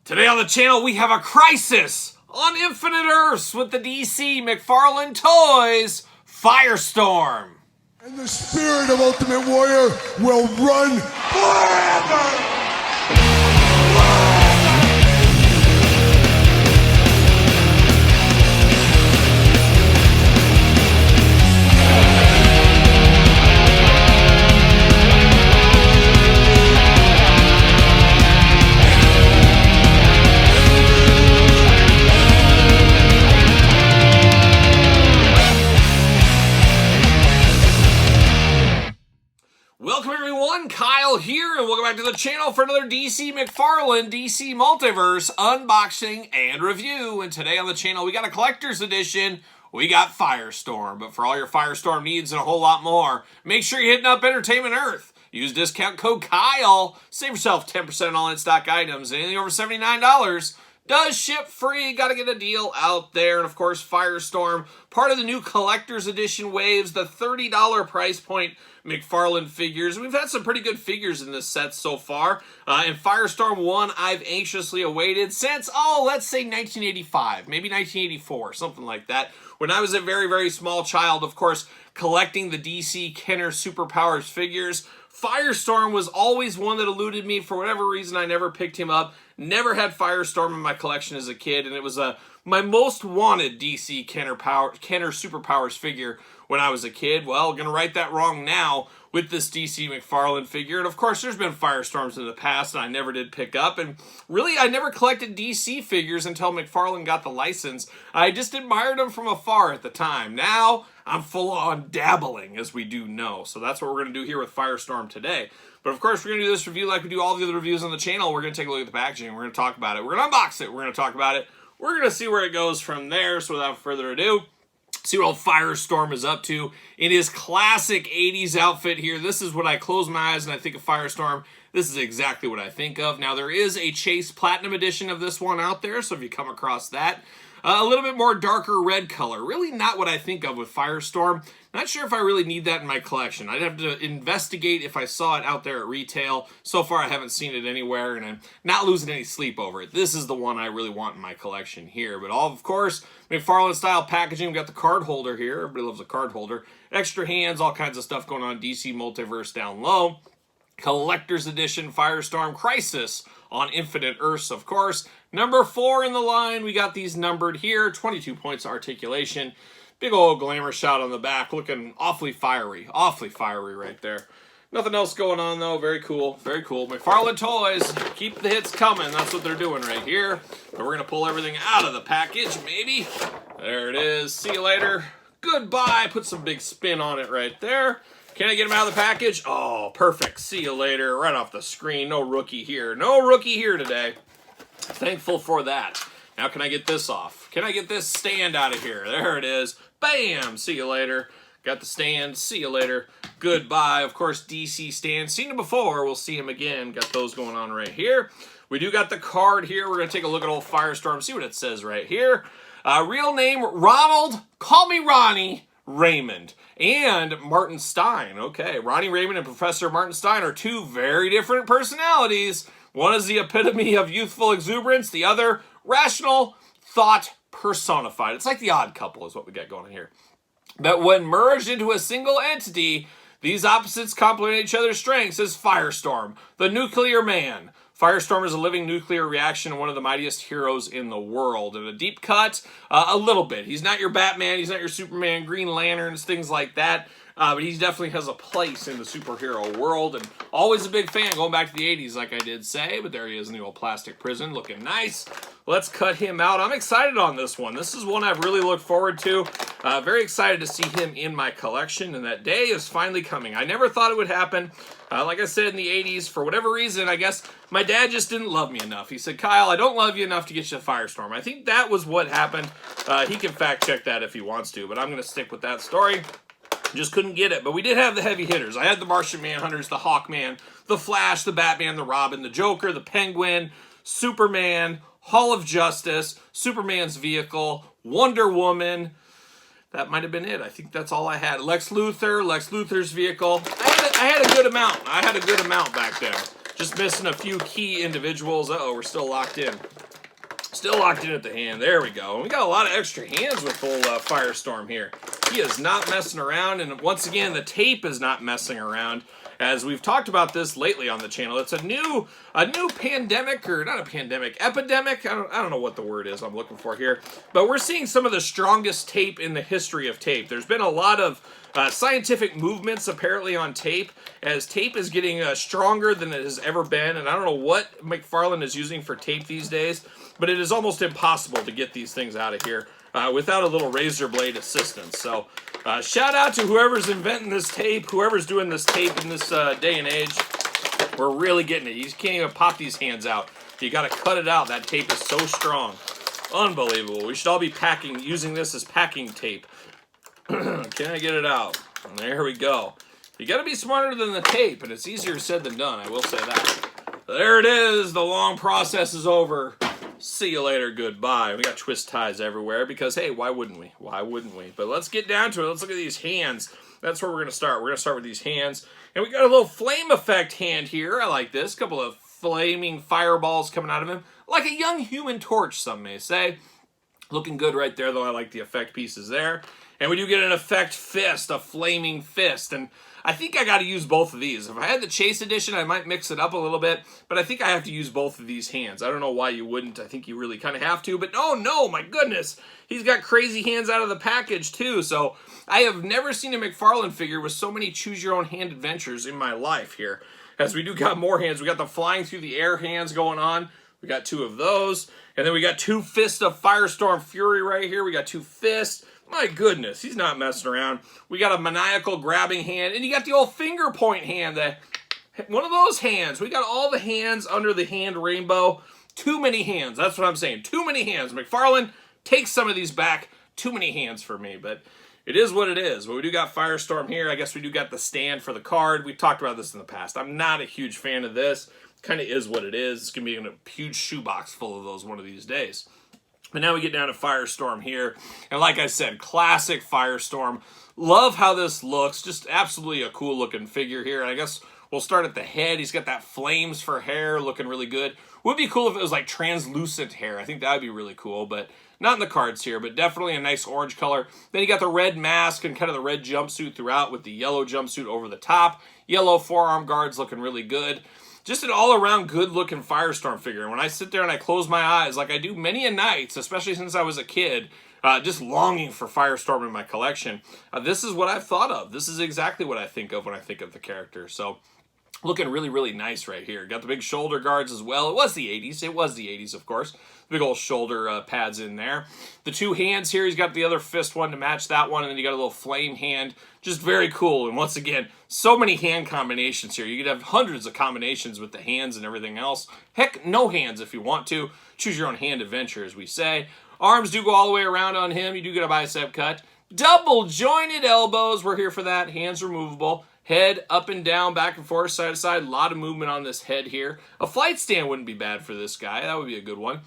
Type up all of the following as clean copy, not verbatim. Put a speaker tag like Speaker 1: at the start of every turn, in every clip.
Speaker 1: Today on the channel, we have a crisis on Infinite Earths with the SE McFarlane toys, Firestorm.
Speaker 2: And the spirit of Ultimate Warrior will run forever!
Speaker 1: Welcome everyone, Kyle here, and welcome back to the channel for another SE McFarlane DC Multiverse unboxing and review. And today on the channel, we got a collector's edition. We got Firestorm, but for all your Firestorm needs and a whole lot more, make sure you're hitting up Entertainment Earth. Use discount code KYLE, save yourself 10% on all in-stock items, and anything over $79 does ship free. Got to get a deal out there. And of course, Firestorm, part of the new collector's edition waves, the $30 price point McFarlane figures. We've had some pretty good figures in this set so far. And Firestorm 1, I've anxiously awaited since, let's say 1985, maybe 1984, something like that. When I was a very, very small child, of course, collecting the DC Kenner Superpowers figures, Firestorm was always one that eluded me. For whatever reason, I never picked him up. Never had Firestorm in my collection as a kid, and it was my most wanted DC Kenner Superpowers figure when I was a kid. Well, gonna right that wrong now with this DC McFarlane figure. And of course, there's been Firestorms in the past that I never did pick up. And really, I never collected DC figures until McFarlane got the license. I just admired them from afar at the time. Now, I'm full on dabbling, as we do know. So that's what we're gonna do here with Firestorm today. But of course, we're going to do this review like we do all the other reviews on the channel. We're going to take a look at the packaging. We're going to talk about it. We're going to unbox it. We're going to talk about it. We're going to see where it goes from there. So without further ado, see what old Firestorm is up to in his classic 80s outfit here. This is what I close my eyes and I think of Firestorm. This is exactly what I think of. Now, there is a Chase Platinum edition of this one out there. So if you come across that, a little bit more darker red color. Really not what I think of with Firestorm. Not sure if I really need that in my collection. I'd have to investigate if I saw it out there at retail. So far, I haven't seen it anywhere, and I'm not losing any sleep over it. This is the one I really want in my collection here. But of course, McFarlane-style packaging. We've got the card holder here. Everybody loves a card holder. Extra hands, all kinds of stuff going on. DC Multiverse down low. Collector's Edition Firestorm Crisis on Infinite Earths, of course. Number 4 in the line. We got these numbered here. 22 points articulation. Big old glamour shot on the back. Looking awfully fiery. Awfully fiery right there. Nothing else going on, though. Very cool. Very cool. McFarlane Toys. Keep the hits coming. That's what they're doing right here. But we're going to pull everything out of the package, maybe. There it is. See you later. Goodbye. Put some big spin on it right there. Can I get him out of the package? Oh, perfect. See you later. Right off the screen. No rookie here. No rookie here today. Thankful for that. Now can I get this off? Can I get this stand out of here? There it is. Bam! See you later. Got the stand. See you later. Goodbye. Of course, DC stand. Seen him before. We'll see him again. Got those going on right here. We do got the card here. We're going to take a look at old Firestorm. See what it says right here. Real name, Ronald. Call me Ronnie. Raymond and Martin Stein. Okay, Ronnie Raymond and Professor Martin Stein are two very different personalities. One is the epitome of youthful exuberance, the other rational thought personified. It's like the Odd Couple is what we got going on here. But when merged into a single entity, these opposites complement each other's strengths as Firestorm, the nuclear man. Firestorm is a living nuclear reaction and one of the mightiest heroes in the world. And a deep cut, a little bit. He's not your Batman, he's not your Superman, Green Lanterns, things like that. But he definitely has a place in the superhero world. And always a big fan, going back to the 80s, like I did say. But there he is in the old plastic prison, looking nice. Let's cut him out. I'm excited on this one. This is one I've really looked forward to. Very excited to see him in my collection. And that day is finally coming. I never thought it would happen. Like I said, in the 80s, for whatever reason, I guess my dad just didn't love me enough. He said, Kyle, I don't love you enough to get you a Firestorm. I think that was what happened. He can fact check that if he wants to, but I'm going to stick with that story. Just couldn't get it. But we did have the heavy hitters. I had the Martian Manhunters, the Hawkman, the Flash, the Batman, the Robin, the Joker, the Penguin, Superman, Hall of Justice, Superman's vehicle, Wonder Woman. That might have been it. I think that's all I had. Lex Luthor's vehicle. I had a good amount. I had a good amount back there. Just missing a few key individuals. Uh-oh, we're still locked in. Still locked in at the hand. There we go. And we got a lot of extra hands with old Firestorm here. He is not messing around, and once again, the tape is not messing around. As we've talked about this lately on the channel, it's a new pandemic, or not a pandemic, epidemic. I don't know what the word is I'm looking for here, but we're seeing some of the strongest tape in the history of tape. There's been a lot of scientific movements apparently on tape, as tape is getting stronger than it has ever been, and I don't know what McFarlane is using for tape these days, but it is almost impossible to get these things out of here without a little razor blade assistance. So shout out to whoever's inventing this tape, whoever's doing this tape in this day and age. We're really getting it. You can't even pop these hands out. You got to cut it out. That tape is so strong. Unbelievable. We should all be using this as packing tape. Can I get it out? And there we go. You got to be smarter than the tape, and it's easier said than done, I will say that. There it is. The long process is over. See you later, goodbye. We got twist ties everywhere because, hey, why wouldn't we? Why wouldn't we? But let's get down to it. Let's look at these hands. That's where we're going to start. We're going to start with these hands. And we got a little flame effect hand here. I like this. A couple of flaming fireballs coming out of him. Like a young human torch, some may say. Looking good right there, though. I like the effect pieces there. And we do get an effect fist, a flaming fist. And I think I got to use both of these. If I had the Chase Edition, I might mix it up a little bit. But I think I have to use both of these hands. I don't know why you wouldn't. I think you really kind of have to. But oh no, my goodness. He's got crazy hands out of the package too. So I have never seen a McFarlane figure with so many choose-your-own-hand adventures in my life here. As we do got more hands. We got the flying through the air hands going on. We got two of those. And then we got two fists of Firestorm Fury right here. We got two fists. My goodness, he's not messing around. We got a maniacal grabbing hand, and you got the old finger point hand. One of those hands. We got all the hands under the hand rainbow. Too many hands. That's what I'm saying. Too many hands. McFarlane, take some of these back. Too many hands for me, but it is what it is. But we do got Firestorm here. I guess we do got the stand for the card. We've talked about this in the past. I'm not a huge fan of this. Kind of is what it is. It's going to be in a huge shoebox full of those one of these days. But now we get down to Firestorm here. And like I said, classic Firestorm. Love how this looks. Just absolutely a cool looking figure here. And I guess we'll start at the head. He's got that flames for hair looking really good. Would be cool if it was like translucent hair. I think that would be really cool, but not in the cards here, but definitely a nice orange color. Then you got the red mask and kind of the red jumpsuit throughout with the yellow jumpsuit over the top. Yellow forearm guards looking really good. Just an all-around good-looking Firestorm figure. And when I sit there and I close my eyes, like I do many a nights, especially since I was a kid, just longing for Firestorm in my collection, this is what I've thought of. This is exactly what I think of when I think of the character. So, looking really, really nice right here. Got the big shoulder guards as well. It was the 80s. It was the 80s, of course. Big old shoulder pads in there. The two hands here, he's got the other fist one to match that one, and then you got a little flame hand. Just very cool. And once again, so many hand combinations here. You could have hundreds of combinations with the hands and everything else. Heck, no hands if you want to. Choose your own hand adventure, as we say. Arms do go all the way around on him. You do get a bicep cut. Double jointed elbows. We're here for that. Hands removable. Head up and down, back and forth, side to side. A lot of movement on this head here. A flight stand wouldn't be bad for this guy. That would be a good one.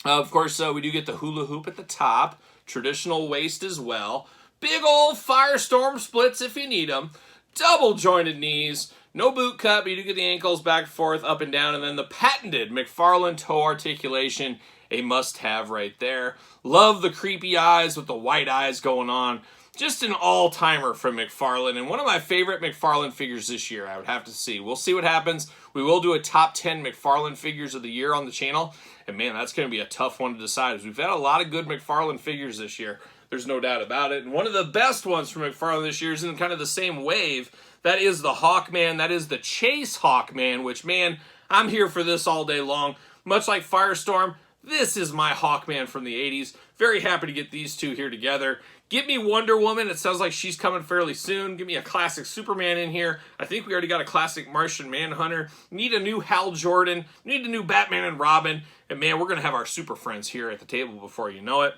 Speaker 1: Of course, we do get the hula hoop at the top. Traditional waist as well. Big old Firestorm splits if you need them. Double jointed knees. No boot cut, but you do get the ankles back and forth, up and down. And then the patented McFarlane toe articulation. A must-have right there. Love the creepy eyes with the white eyes going on. Just an all-timer from McFarlane, and one of my favorite McFarlane figures this year, I would have to see. We'll see what happens. We will do a top 10 McFarlane figures of the year on the channel, and man, that's going to be a tough one to decide. We've had a lot of good McFarlane figures this year. There's no doubt about it, and one of the best ones from McFarlane this year is in kind of the same wave. That is the Hawkman. That is the Chase Hawkman, which, man, I'm here for this all day long. Much like Firestorm, this is my Hawkman from the 80s. Very happy to get these two here together. Give me Wonder Woman. It sounds like she's coming fairly soon. Give me a classic Superman in here. I think we already got a classic Martian Manhunter. Need a new Hal Jordan. Need a new Batman and Robin. And man, we're going to have our super friends here at the table before you know it.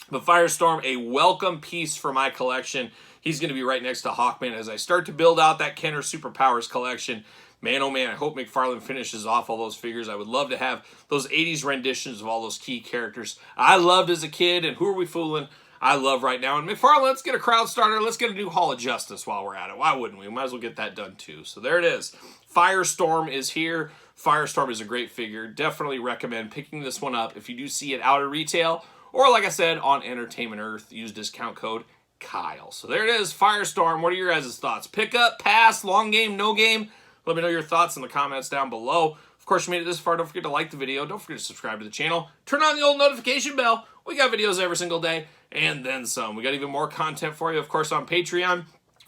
Speaker 1: But Firestorm, a welcome piece for my collection. He's going to be right next to Hawkman as I start to build out that Kenner Superpowers collection. Man, oh man, I hope McFarlane finishes off all those figures. I would love to have those 80s renditions of all those key characters I loved as a kid, and who are we fooling? I love right now. And McFarlane, let's get a crowd starter. Let's get a new Hall of Justice while we're at it. Why wouldn't we? We might as well get that done too. So there it is. Firestorm is here. Firestorm is a great figure. Definitely recommend picking this one up if you do see it out at retail, or like I said, on Entertainment Earth. Use discount code Kyle. So there it is, Firestorm. What are your guys' thoughts? Pick up, pass, long game, no game? Let me know your thoughts in the comments down below. Of course, you made it this far. Don't forget to like the video. Don't forget to subscribe to the channel. Turn on the old notification bell. We got videos every single day, and then some. We got even more content for you, of course, on Patreon.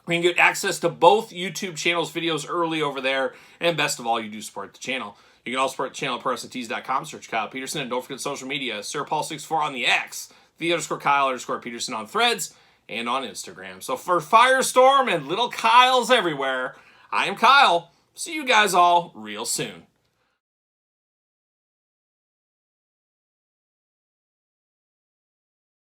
Speaker 1: You can get access to both YouTube channels' videos early over there, and best of all, you do support the channel. You can also support the channel at ProWrestlingTees.com. Search Kyle Peterson, and don't forget social media. SirPaul64 on the X, _Kyle_Peterson on Threads, and on Instagram. So for Firestorm and little Kyles everywhere, I am Kyle. See you guys all real soon.